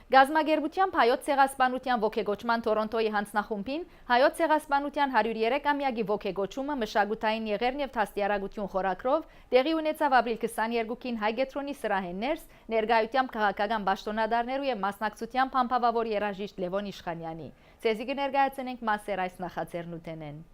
Գազագերբությամբ հայոց ցեղասպանության ոգեգոճման Տորոնտոյի հանձնախումբին հայոց ցեղասպանության 103-ամյակի ոգեգոճումը մշակութային եղերն եւ թաստիարակություն խորագրով տեղի ունեցավ ապրիլ 22-ին Հայգետրոնի սրահեն ներս ներկայությամբ քաղաքական պաշտոնատարներու եւ մասնակցությամբ համբավավոր երաժիշտ Լևոն Իշխանյանի։ Ցեզի կներկայացնենք մասեր այս նախաձեռնութենեն։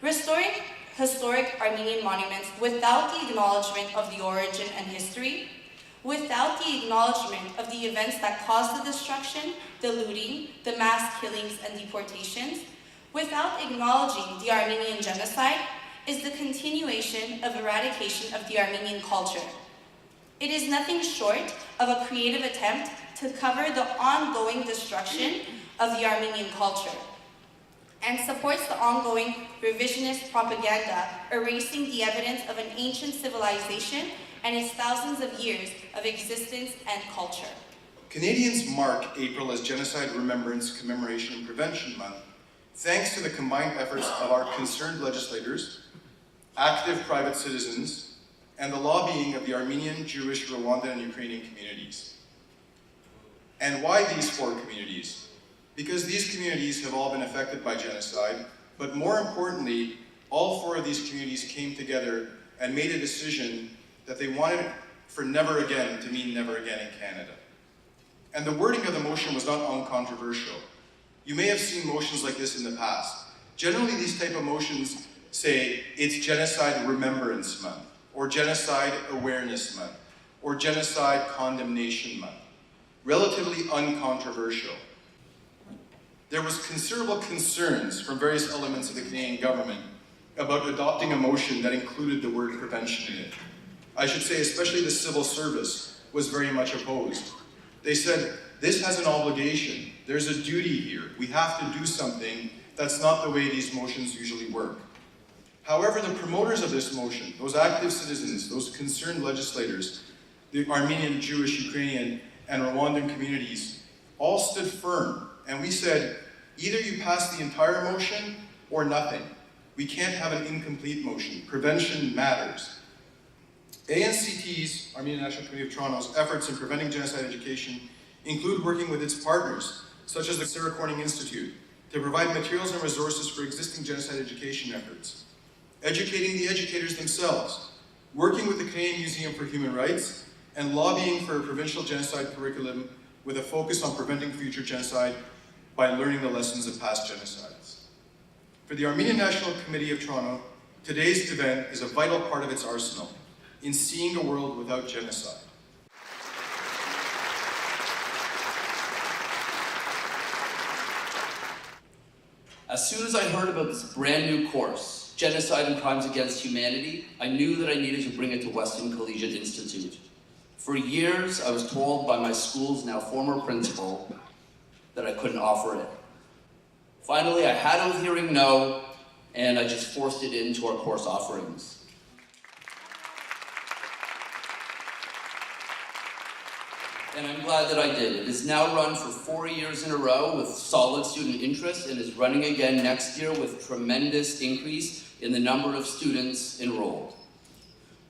Restoring historic Armenian monuments without the acknowledgement of the origin and history, without the acknowledgement of the events that caused the destruction, the looting, the mass killings and deportations, without acknowledging the Armenian genocide, is the continuation of eradication of the Armenian culture. It is nothing short of a creative attempt to cover the ongoing destruction of the Armenian culture, and supports the ongoing revisionist propaganda, erasing the evidence of an ancient civilization and its thousands of years of existence and culture. Canadians mark April as Genocide Remembrance, Commemoration and Prevention Month, thanks to the combined efforts of our concerned legislators, active private citizens, and the lobbying of the Armenian, Jewish, Rwandan, and Ukrainian communities. And why these four communities? Because these communities have all been affected by genocide, but more importantly, all four of these communities came together and made a decision that they wanted for never again to mean never again in Canada. And the wording of the motion was not uncontroversial. You may have seen motions like this in the past. Generally, these type of motions say it's Genocide Remembrance Month, or Genocide Awareness Month, or Genocide Condemnation Month. Relatively uncontroversial. There was considerable concerns from various elements of the Canadian government about adopting a motion that included the word prevention in it. I should say especially the civil service was very much opposed. They said, this has an obligation, there's a duty here, we have to do something. That's not the way these motions usually work. However, the promoters of this motion, those active citizens, those concerned legislators, the Armenian, Jewish, Ukrainian, and Rwandan communities all stood firm. And we said, either you pass the entire motion or nothing. We can't have an incomplete motion. Prevention matters. ANCT's, Armenian National Committee of Toronto's, efforts in preventing genocide education include working with its partners, such as the Sarah Corning Institute, to provide materials and resources for existing genocide education efforts, educating the educators themselves, working with the Canadian Museum for Human Rights, and lobbying for a provincial genocide curriculum with a focus on preventing future genocide by learning the lessons of past genocides. For the Armenian National Committee of Toronto, today's event is a vital part of its arsenal in seeing a world without genocide. As soon as I heard about this brand new course, Genocide and Crimes Against Humanity, I knew that I needed to bring it to Western Collegiate Institute. For years, I was told by my school's now former principal that I couldn't offer it. Finally, I had a hearing no, and I just forced it into our course offerings. And I'm glad that I did. It is now run for 4 years in a row with solid student interest and is running again next year with tremendous increase in the number of students enrolled.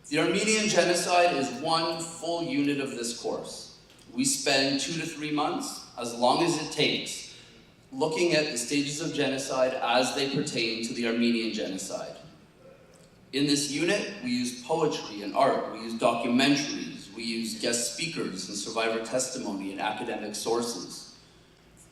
The Armenian Genocide is one full unit of this course. We spend 2 to 3 months, as long as it takes, looking at the stages of genocide as they pertain to the Armenian Genocide. In this unit, we use poetry and art, we use documentaries, We use guest speakers and survivor testimony and academic sources.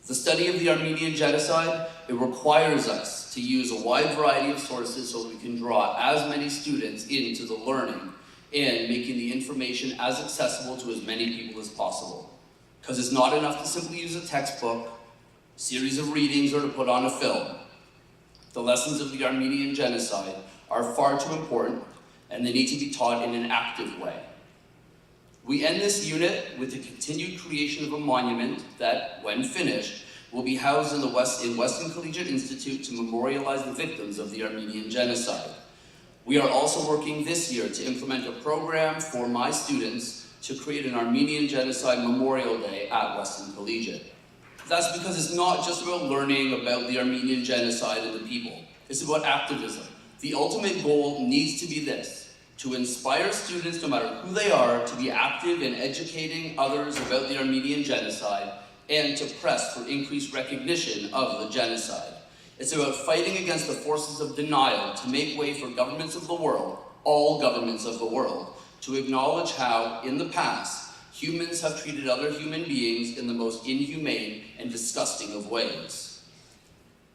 The study of the Armenian genocide, it requires us to use a wide variety of sources so that we can draw as many students into the learning and making the information as accessible to as many people as possible. Because it's not enough to simply use a textbook, series of readings, or to put on a film. The lessons of the Armenian genocide are far too important, and they need to be taught in an active way. We end this unit with the continued creation of a monument that, when finished, will be housed in Weston Collegiate Institute to memorialize the victims of the Armenian genocide. We are also working this year to implement a program for my students to create an Armenian Genocide Memorial Day at Weston Collegiate. That's because it's not just about learning about the Armenian genocide and the people. It's about activism. The ultimate goal needs to be this: to inspire students, no matter who they are, to be active in educating others about the Armenian genocide and to press for increased recognition of the genocide. It's about fighting against the forces of denial to make way for governments of the world, all governments of the world, to acknowledge how, in the past, humans have treated other human beings in the most inhumane and disgusting of ways.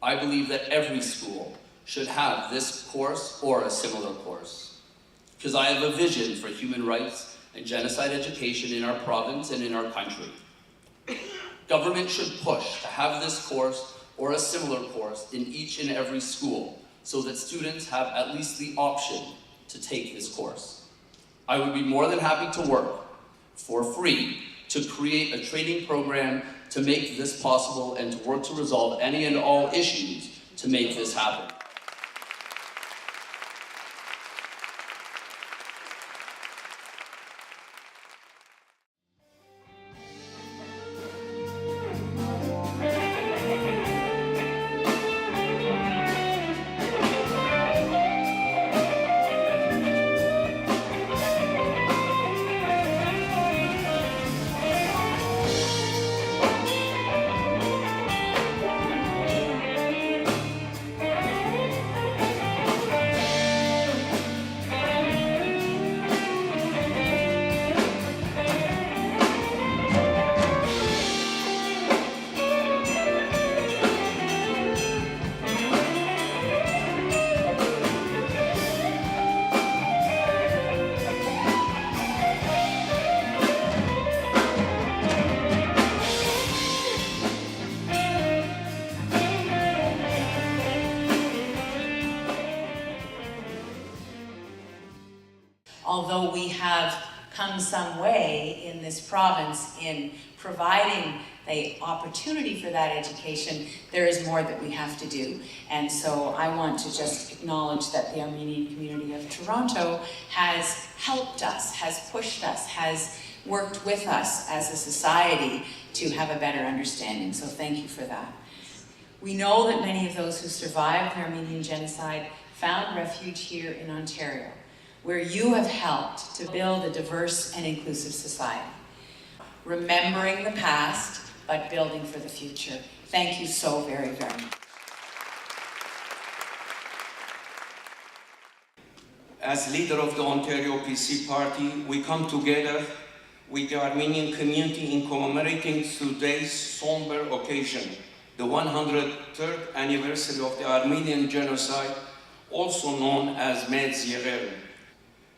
I believe that every school should have this course or a similar course, because I have a vision for human rights and genocide education in our province and in our country. Government should push to have this course or a similar course in each and every school so that students have at least the option to take this course. I would be more than happy to work for free to create a training program to make this possible and to work to resolve any and all issues to make this happen. Although we have come some way in this province in providing the opportunity for that education, there is more that we have to do. And so I want to just acknowledge that the Armenian community of Toronto has helped us, has pushed us, has worked with us as a society to have a better understanding. So thank you for that. We know that many of those who survived the Armenian genocide found refuge here in Ontario, where you have helped to build a diverse and inclusive society. Remembering the past, but building for the future. Thank you so very, very much. As leader of the Ontario PC Party, we come together with the Armenian community in commemorating today's somber occasion, the 103rd anniversary of the Armenian genocide, also known as Metz Yeghel.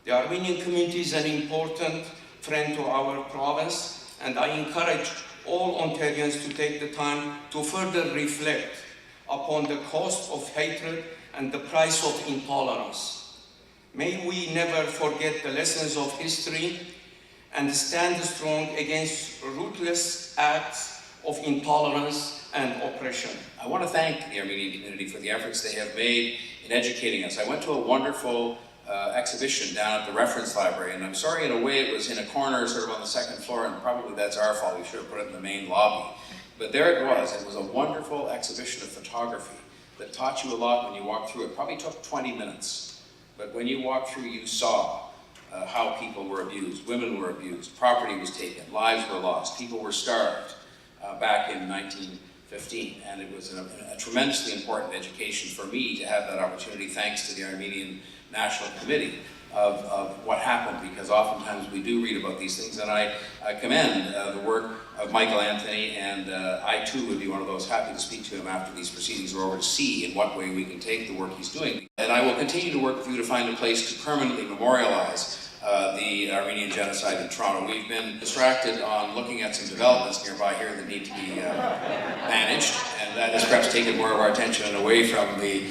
The Armenian community is an important friend to our province, and I encourage all Ontarians to take the time to further reflect upon the cost of hatred and the price of intolerance. May we never forget the lessons of history and stand strong against ruthless acts of intolerance and oppression. I want to thank the Armenian community for the efforts they have made in educating us. I went to a wonderful exhibition down at the Reference Library, and I'm sorry, in a way it was in a corner sort of on the second floor, and probably that's our fault. We should have put it in the main lobby. But there it was. It was a wonderful exhibition of photography that taught you a lot when you walked through. It probably took 20 minutes, but when you walked through, you saw how people were abused, women were abused, property was taken, lives were lost, people were starved back in 1915, and it was a tremendously important education for me to have that opportunity thanks to the Armenian National Committee. of what happened, because oftentimes we do read about these things, and I commend the work of Michael Anthony, and I too would be one of those happy to speak to him after these proceedings are over to see in what way we can take the work he's doing. And I will continue to work with you to find a place to permanently memorialize the Armenian genocide in Toronto. We've been distracted on looking at some developments nearby here that need to be managed, and that has perhaps taken more of our attention away from the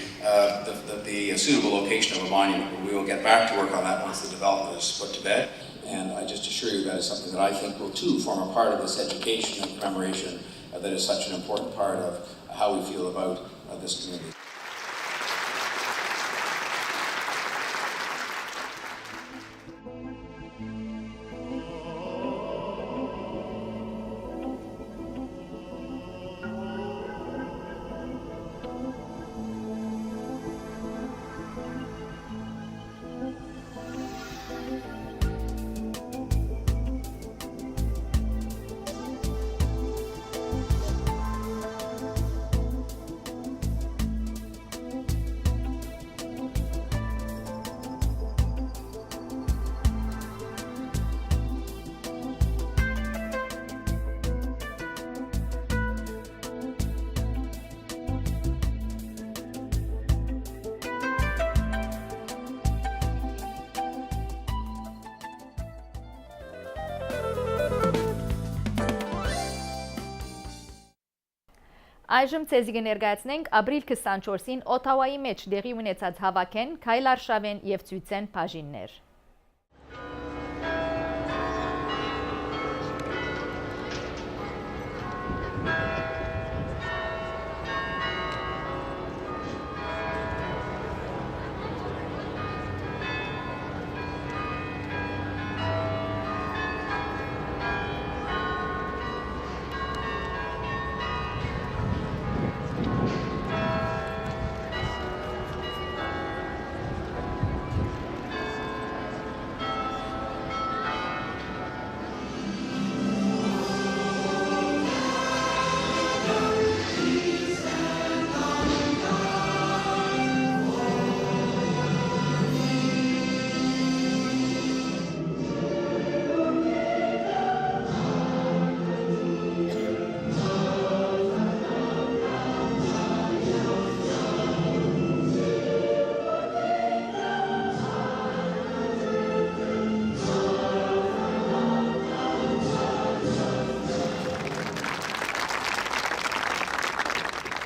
suitable location of a monument. But we will get back to work on that once the development is put to bed. And I just assure you that is something that I think will too form a part of this education and commemoration that is such an important part of how we feel about this community. Այժմ ցեզի կներկայացնենք ապրիլ 24-ին Օթավայի մեջ դեղի ունեցած հավաքեն, քայլ արշավեն եւ ցույցեն բաժիններ։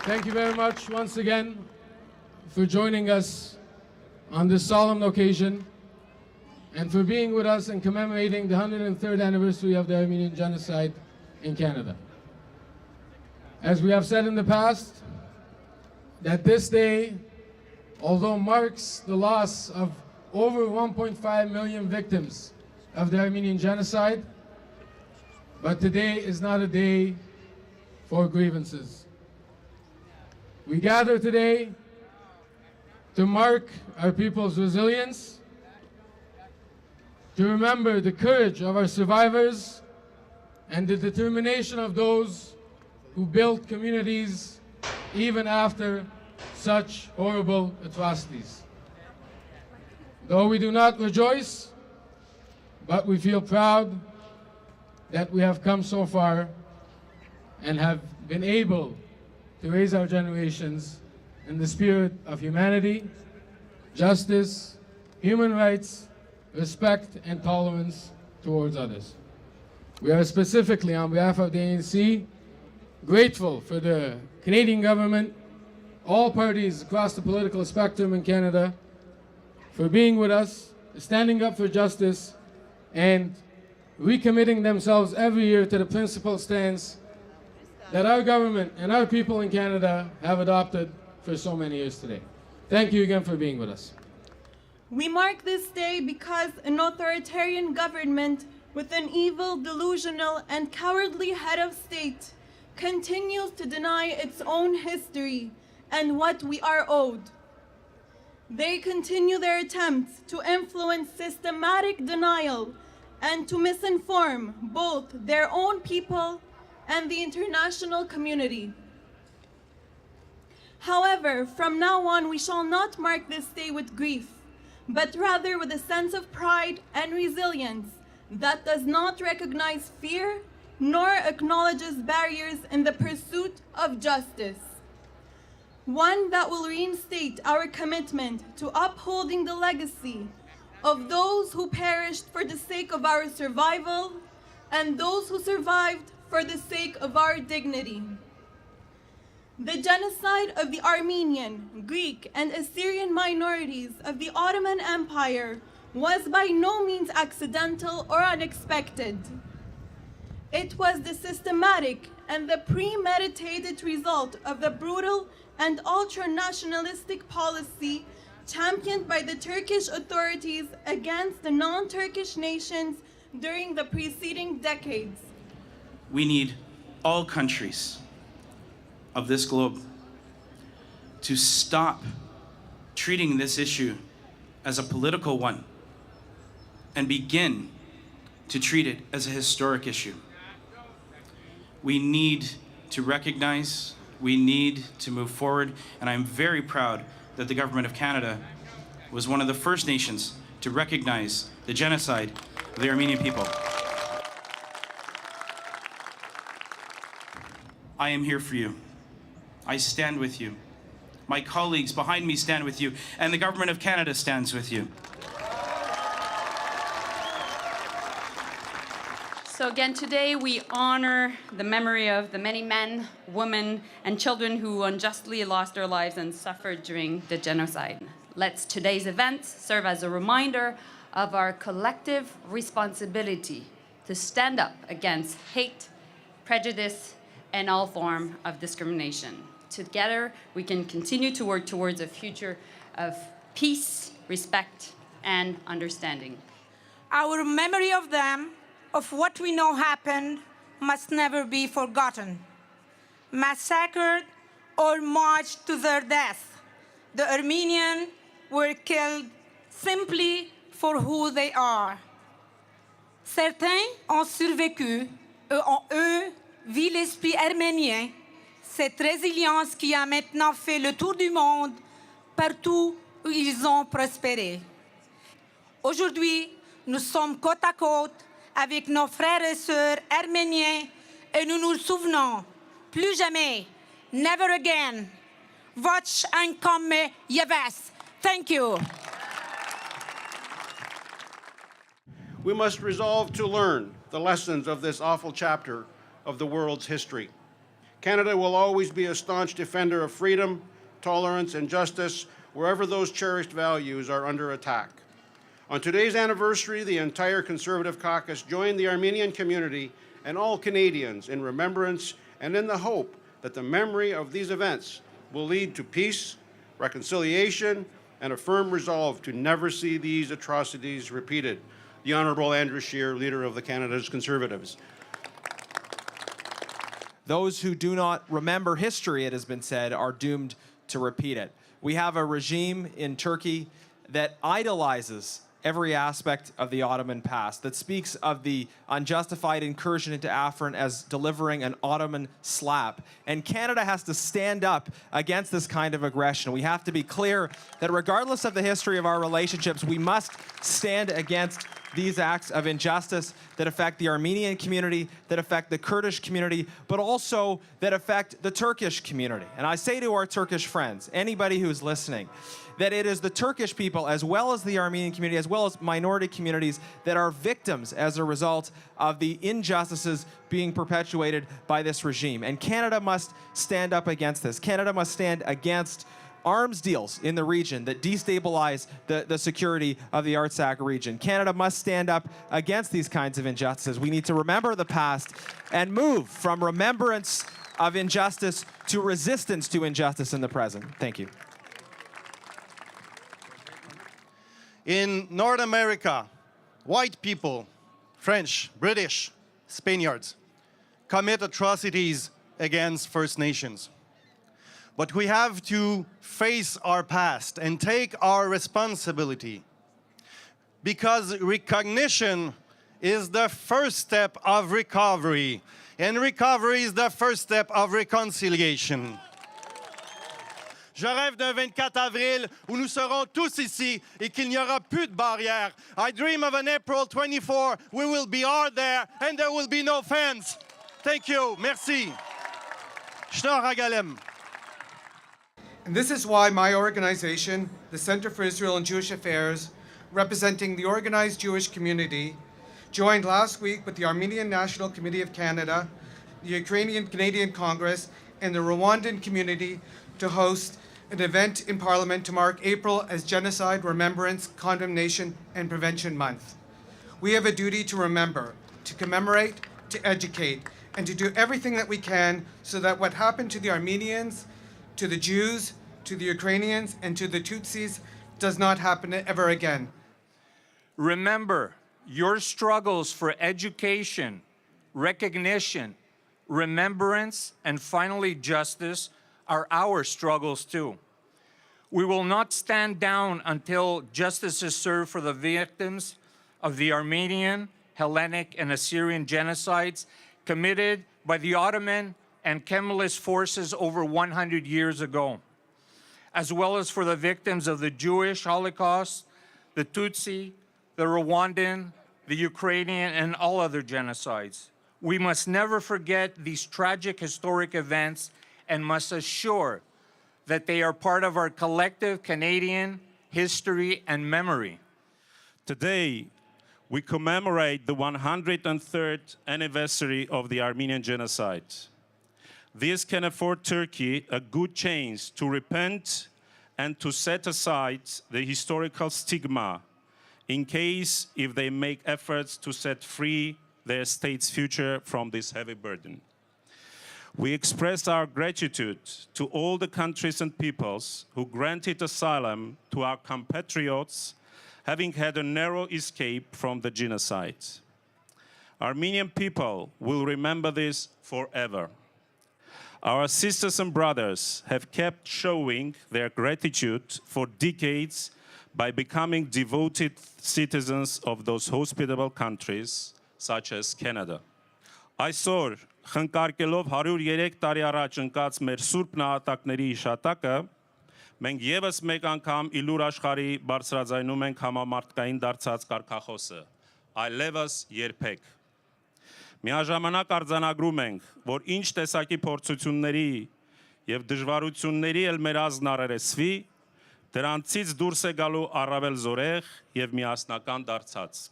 Thank you very much once again for joining us on this solemn occasion and for being with us and commemorating the 103rd anniversary of the Armenian Genocide in Canada. As we have said in the past, that this day, although marks the loss of over 1.5 million victims of the Armenian Genocide, but today is not a day for grievances. We gather today to mark our people's resilience, to remember the courage of our survivors and the determination of those who built communities even after such horrible atrocities. Though we do not rejoice, but we feel proud that we have come so far and have been able to raise our generations in the spirit of humanity, justice, human rights, respect, and tolerance towards others. We are specifically, on behalf of the ANC, grateful for the Canadian government, all parties across the political spectrum in Canada, for being with us, standing up for justice, and recommitting themselves every year to the principled stance that our government and our people in Canada have adopted for so many years today. Thank you again for being with us. We mark this day because an authoritarian government with an evil, delusional, and cowardly head of state continues to deny its own history and what we are owed. They continue their attempts to influence systematic denial and to misinform both their own people and the international community. However, from now on, we shall not mark this day with grief, but rather with a sense of pride and resilience that does not recognize fear nor acknowledges barriers in the pursuit of justice. One that will reinstate our commitment to upholding the legacy of those who perished for the sake of our survival and those who survived for the sake of our dignity. The genocide of the Armenian, Greek, and Assyrian minorities of the Ottoman Empire was by no means accidental or unexpected. It was the systematic and the premeditated result of the brutal and ultra-nationalistic policy championed by the Turkish authorities against the non-Turkish nations during the preceding decades. We need all countries of this globe to stop treating this issue as a political one and begin to treat it as a historic issue. We need to recognize, we need to move forward, and I'm very proud that the Government of Canada was one of the first nations to recognize the genocide of the Armenian people. I am here for you. I stand with you. My colleagues behind me stand with you, and the Government of Canada stands with you. So again, today we honor the memory of the many men, women, and children who unjustly lost their lives and suffered during the genocide. Let today's events serve as a reminder of our collective responsibility to stand up against hate, prejudice, and all form of discrimination. Together, we can continue to work towards a future of peace, respect, and understanding. Our memory of them, of what we know happened, must never be forgotten. Massacred or marched to their death, the Armenians were killed simply for who they are. Certains ont survécu et en eux vit l'esprit arménien, cette résilience qui a maintenant fait le tour du monde partout où ils ont prospéré. Aujourd'hui, nous sommes côte à côte avec nos frères et sœurs arméniens et nous nous souvenons, plus jamais, never again, Voch and Komme Yeves. Thank you. We must resolve to learn the lessons of this awful chapter of the world's history. Canada will always be a staunch defender of freedom, tolerance, and justice wherever those cherished values are under attack. On today's anniversary, the entire Conservative caucus joined the Armenian community and all Canadians in remembrance and in the hope that the memory of these events will lead to peace, reconciliation, and a firm resolve to never see these atrocities repeated. The Honourable Andrew Scheer, Leader of the Canada's Conservatives. Those who do not remember history, it has been said, are doomed to repeat it. We have a regime in Turkey that idolizes every aspect of the Ottoman past, that speaks of the unjustified incursion into Afrin as delivering an Ottoman slap. And Canada has to stand up against this kind of aggression. We have to be clear that regardless of the history of our relationships, we must stand against these acts of injustice that affect the Armenian community, that affect the Kurdish community, but also that affect the Turkish community. And I say to our Turkish friends, anybody who's listening, that it is the Turkish people, as well as the Armenian community, as well as minority communities, that are victims as a result of the injustices being perpetuated by this regime. And Canada must stand up against this. Canada must stand against arms deals in the region that destabilize the security of the Artsakh region. Canada must stand up against these kinds of injustices. We need to remember the past and move from remembrance of injustice to resistance to injustice in the present. Thank you. In North America, white people, French, British, Spaniards, commit atrocities against First Nations. But we have to face our past and take our responsibility, because recognition is the first step of recovery, and recovery is the first step of reconciliation. Je rêve d'un 24 avril où nous serons tous ici et qu'il n'y aura plus de barrières. I dream of an April 24. We will be all there and there will be no fence. Thank you. Merci. Sh'nor Hagalem. And this is why my organization, the Center for Israel and Jewish Affairs, representing the organized Jewish community, joined last week with the Armenian National Committee of Canada, the Ukrainian Canadian Congress, and the Rwandan community to host an event in Parliament to mark April as Genocide, Remembrance, Condemnation, and Prevention Month. We have a duty to remember, to commemorate, to educate, and to do everything that we can so that what happened to the Armenians, to the Jews, to the Ukrainians, and to the Tutsis does not happen ever again. Remember, your struggles for education, recognition, remembrance, and finally justice are our struggles too. We will not stand down until justice is served for the victims of the Armenian, Hellenic, and Assyrian genocides committed by the Ottoman and Kemalist forces over 100 years ago, as well as for the victims of the Jewish Holocaust, the Tutsi, the Rwandan, the Ukrainian, and all other genocides. We must never forget these tragic historic events and must assure that they are part of our collective Canadian history and memory. Today, we commemorate the 103rd anniversary of the Armenian Genocide. This can afford Turkey a good chance to repent and to set aside the historical stigma in case if they make efforts to set free their state's future from this heavy burden. We express our gratitude to all the countries and peoples who granted asylum to our compatriots having had a narrow escape from the genocide. Armenian people will remember this forever. Our sisters and brothers have kept showing their gratitude for decades by becoming devoted citizens of those hospitable countries, such as Canada. Այսօր, խնկարկելով 103 տարի առաջ ընկած մեր սուրբ նահատակների հիշատակը, մենք եւս մեկ անգամ իլուր աշխարհի բարձրաձայնում ենք համամարտկային դարձած կարգախոսը. Այլևս երբեք։ Միաժամանակ արձանագրում ենք, որ ինչ տեսակի փորձությունների եւ դժվարությունների էլ մեր ազգն առերեսվի, դրանցից դուրս է գալու առավել զորեղ եւ միասնական դարձած։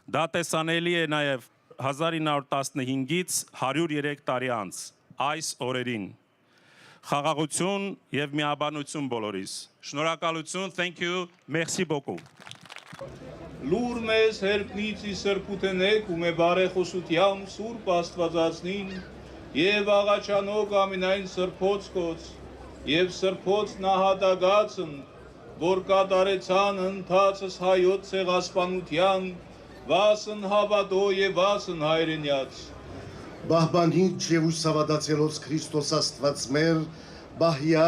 Դա տեսանելի է նաեւ 1915-ից 103 տարի անց, այս օրերին։ Խաղաղություն եւ միաբանություն բոլորիս։ Շնորհակալություն, thank you, merci beaucoup։ Լուր մեզ հերբնիցի սրբութենեք ու մե բարեխոսությամբ Սուրբ Աստվածածնին եւ աղաչանոք ամենայն սրբոցկոց եւ սրբոց նահատակացն, որ կատարեցան ընթացս հայոց ցեղասպանության վասն հավատո եւ վասն հայրենյաց։ Բահբանիչ եւ ուսավադացելոց Քրիստոս Աստված մեր, բահյա,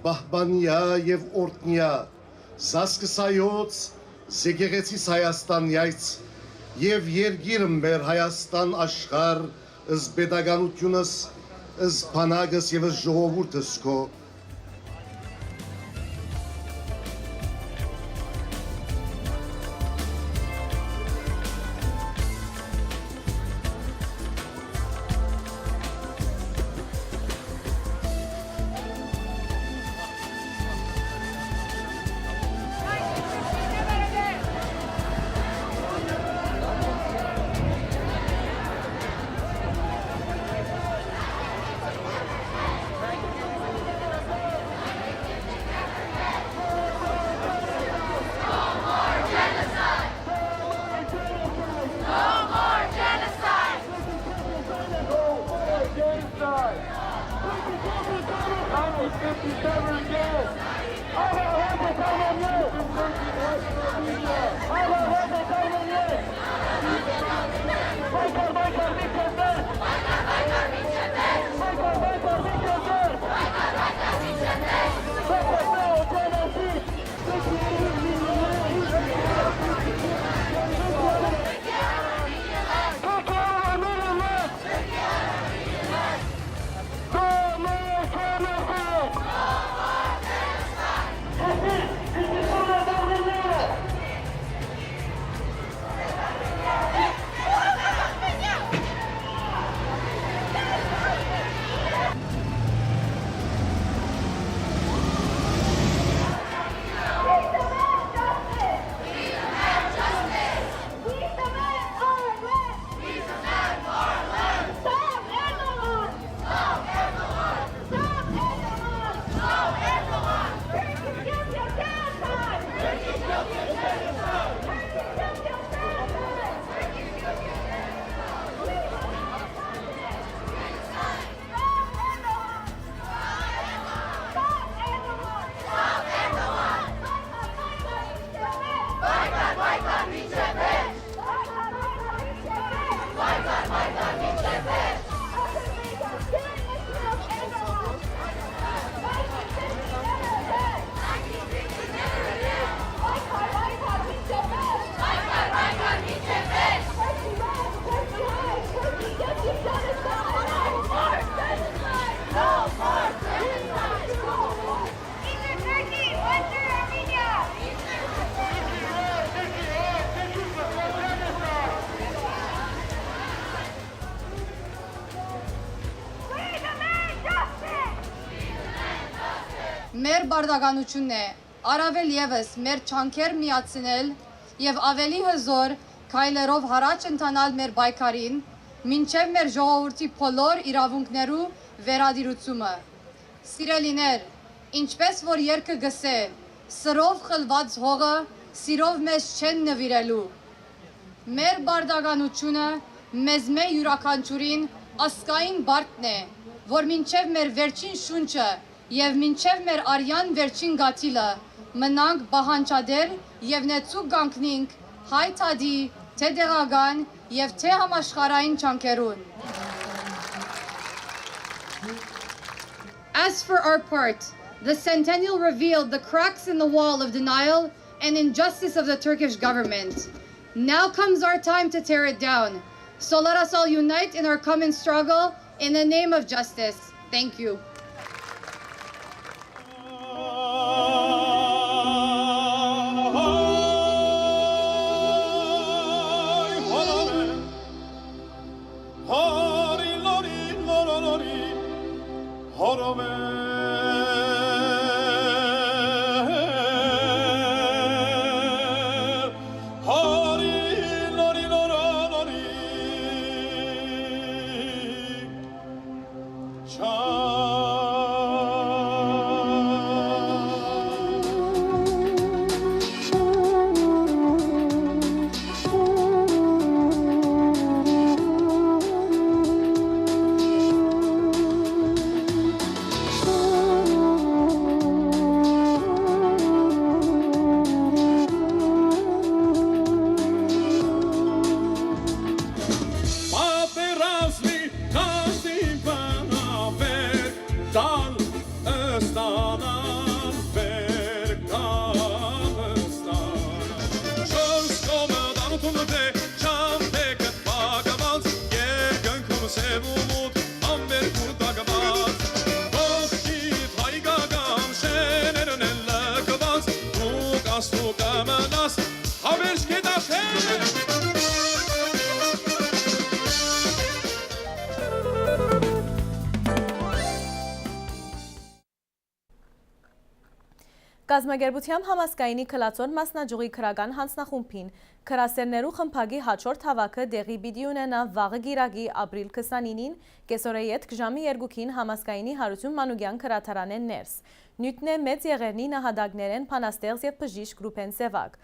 բահբանյա եւ օրտնյա, զասկսայոց, զեգեղեցիս Հայաստանյայց եւ երգիրը մեր Հայաստան աշխարհ, ըս պետականությունս, ըս բանակս եւ ըս ժողովուրդս քո մեր բարդականությունն է առավել եւս մեր չանքեր միացնել եւ ավելի հզոր քայլերով առաջ ընթանալ մեր պայքարին մինչեւ մեր ժողովրդի բոլոր իրավունքներու վերադիրությունը։ Սիրելիներ, ինչպես որ երգը գսե, սրով խլված հողը սիրով մեզ չեն նվիրելու։ Մեր բարդականությունը մեզ մե յուրաքանչյուրին ասկային բարդն է, որ մինչև մեր վերջին շունչը եւ մինչև մեր արյան վերջին գաթիլը մնանք բահանջադեր եւ նեցուկ գանքնինք հայ թադի, թե դեղական եւ թե համաշխարհային չանքերուն։ As for our part, the centennial revealed the cracks in the wall of denial and injustice of the Turkish government. Now comes our time to tear it down. So let us all unite in our common struggle in the name of justice. Thank you. Կազմակերպության համասկայնի քլացոր մասնաճյուղի քրական հանձնախումբին քրասերներու խմբագի հաջորդ հավաքը դեղի պիտի ունենա վաղը գիրակի ապրիլ 29-ին կեսօրեյետ ժամի 2-ին համասկայնի Հարություն Մանուկյան քրաթարանեն ներս։ Նյութն է մեծ եղերնի նահատակներեն Փանաստեղծ եւ բժիշկ Ռուփեն Սևակ։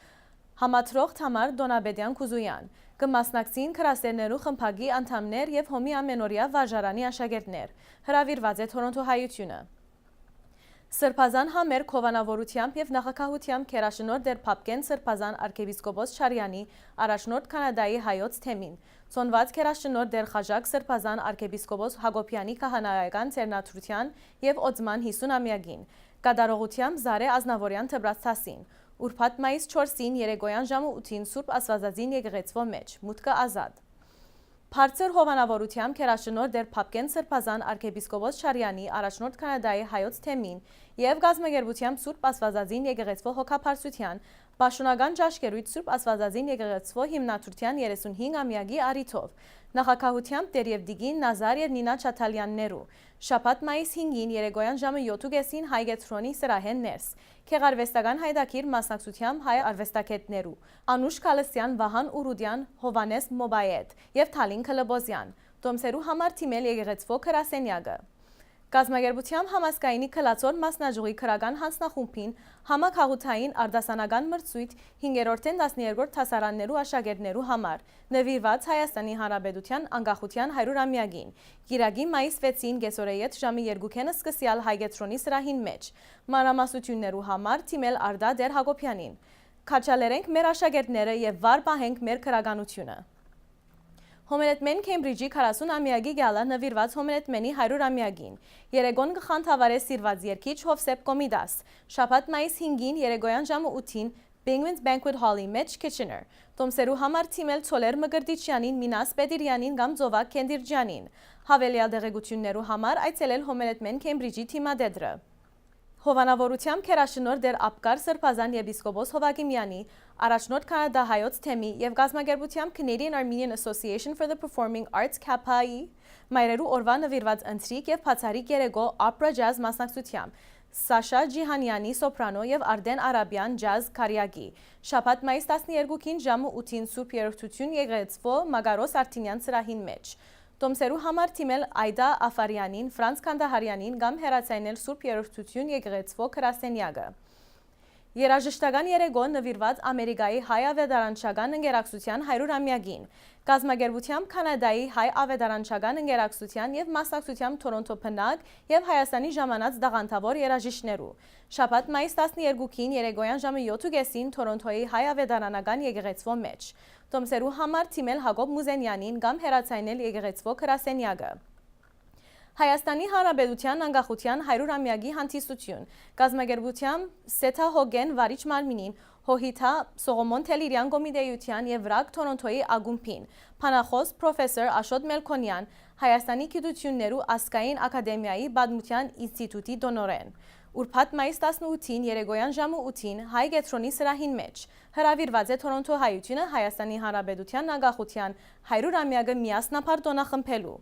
Համատրող Թամար Դոնաբեդյան Քուզույան կմասնակցին քրասերներու խմբագի անդամներ եւ հոմի ամենօրյա վարժարանի աշակերտներ։ Հրավիրված է Թորոնտո հայությունը։ Սրբազան համեր քովանավորությամբ եւ նախակահությամբ քերաշնոր դեր Փապկեն Սրբազան arczepiskopos Չարյանի առաջնորդ Կանադայի հայոց թեմին ծոնված քերաշնոր դեր Խաժակ Սրբազան arczepiskopos Հակոբյանի քահանայական ծերնադրության եւ օծման 50-ամյակին կատարողությամբ Զարե Ազնավորյան Թբրացասին ուրբաթ մայիս 4-ին երեկոյան ժամը 8-ին Սուրբ Աստվածածին եկեղեցվո մեջ մուտքը ազատ Բարձր հովանավորությամբ քերաշնոր դեր Փապկեն Սրբազան arczepiskopos Չարյանի առաջնորդ Կանադայի հայոց թեմին եւ գազմագերբությամբ Սուրբ Աստվածածին եկեղեցվո հոգապարծության Պաշտոնական ճաշկերույթ Սուրբ Աստվածածին եկեղեցվո հիմնադրության 35-ամյակի առիթով նախակահությամբ Տերև Դիգին Նազար եւ Նինա Չաթալյաններու շաբաթ մայիս 5-ին երեկոյան ժամը 7:30 Հայգետրոնի սրահեն ներս Քեղարվեստական հայդակիր մասնակցությամբ հայ արվեստագետներու Անուշ Քալստյան, Վահան Ուրուդյան, Հովանես Մոբայետ եւ Թալին Քլբոզյան Տոմսերու համար թիմել եկեղեցվո քրասենյակը Կազմակերպությամբ համասկայնի քլացոր մասնաճյուղի քրական հանձնախումբին համակարգային արդասանական մրցույթ 5-րդեն 12-րդ հասարաններու աշակերտներու համար նվիրված Հայաստանի Հանրապետության անկախության 100-ամյակին Գիրակի մայիս 6-ին կեսօրեյետ ժամի 2-ին սկսյալ Հայգետրոնի սրահին մեջ մանրամասնություններու համար թիմել Արդա Դեր Հակոբյանին Քաչալերենք մեր աշակերտները եւ վար պահենք մեր քրականությունը Հոմերետմեն Քեմբրիջի 40-ամյակի գալը նվիրված Հոմերետմենի 100-ամյակին Երեգոն կխանթավարե սիրված երկիչ Հովսեփ Կոմիդաս շաբաթ մայիս 5-ին երեկոյան ժամը 8-ին Penguins Banquet Hall-ի մեջ Kitchener Տոմսերու համար թիմել Ցոլեր Մկրտիչյանին Մինաս Պետիրյանին կամ Զովակ Կենդիրջյանին հավելյալ դեղեցություններու համար այցելել Հոմերետմեն Քեմբրիջի թիմադեդրը Հովանավորությամբ քերաշնոր դեր Ապկար Սրբազան եպիսկոպոս Հովակիմյանի առաջնորդ Կանադահայոց թեմի եւ գազմագերբությամբ Canadian Armenian Association for the Performing Arts KAPA-ի մայրերու օրվա նվիրված ընթրիկ եւ բացառիկ երեկո Opera Jazz մասնակցությամբ Սաշա Ջիհանյանի սոպրանո եւ Արդեն Արաբյան ջազ կարիագի։ Շաբաթ մայիս 12-ին ժամը 8-ին Սուրբ Երրորդություն եկեղեցվո Մագարոս Արտինյան սրահին մեջ։ Տոմսերու համար թիմել Այդա Աֆարյանին, Ֆրանց Քանդահարյանին կամ հերացայնել Սուրբ Երրորդություն եկեղեցվո քրասենյակը։ Երաժշտական երեկո նվիրված Ամերիկայի հայ ավետարանչական ընկերակցության 100-ամյակին, կազմակերպությամբ Կանադայի հայ ավետարանչական ընկերակցության եւ մասնակցությամբ Թորոնտո բնակ եւ Հայաստանի ժամանած դաղանթավոր երաժիշտներու։ Շաբաթ մայիս 12-ին երեկոյան ժամը 7:30-ին Թորոնտոյի հայ ավետարանական եկեղեցվո մեջ։ Տոմսերու համար թիմել Հակոբ Մուզենյանին կամ հերացայնել եկեղեցվո քրասենյակը։ Հայաստանի Հանրապետության անկախության 100-ամյակի հանդիսություն, կազմակերպությամբ Սեթա Հոգեն վարիչ մարմինին, Հոհիթա Սողոմոն Թելիրյան կոմիտեյության եւ Վրակ Թորոնտոյի ագումբին, Փանախոս պրոֆեսոր Աշոտ Մելքոնյան, Հայաստանի գիտություններու ազգային ակադեմիայի Պատմության ինստիտուտի դոնորեն։ Ուրբաթ մայիս 18-ին երեկոյան ժամը 8-ին հայ կետրոնի սրահին մեջ հրավիրված է Թորոնտո հայությունը Հայաստանի Հանրապետության անկախության 100-ամյակը միասնապար տոնախմբելու։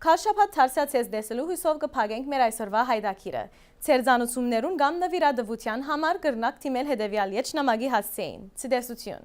Քաշապատ թարսացես դեսելու հույսով կփակենք մեր այսօրվա հայդակիրը։ Ձեր ցանուցումներուն կամ նվիրատվության համար կրնակ թիմել հետևյալ եջնամագի հասցեին։ Ցտեսություն։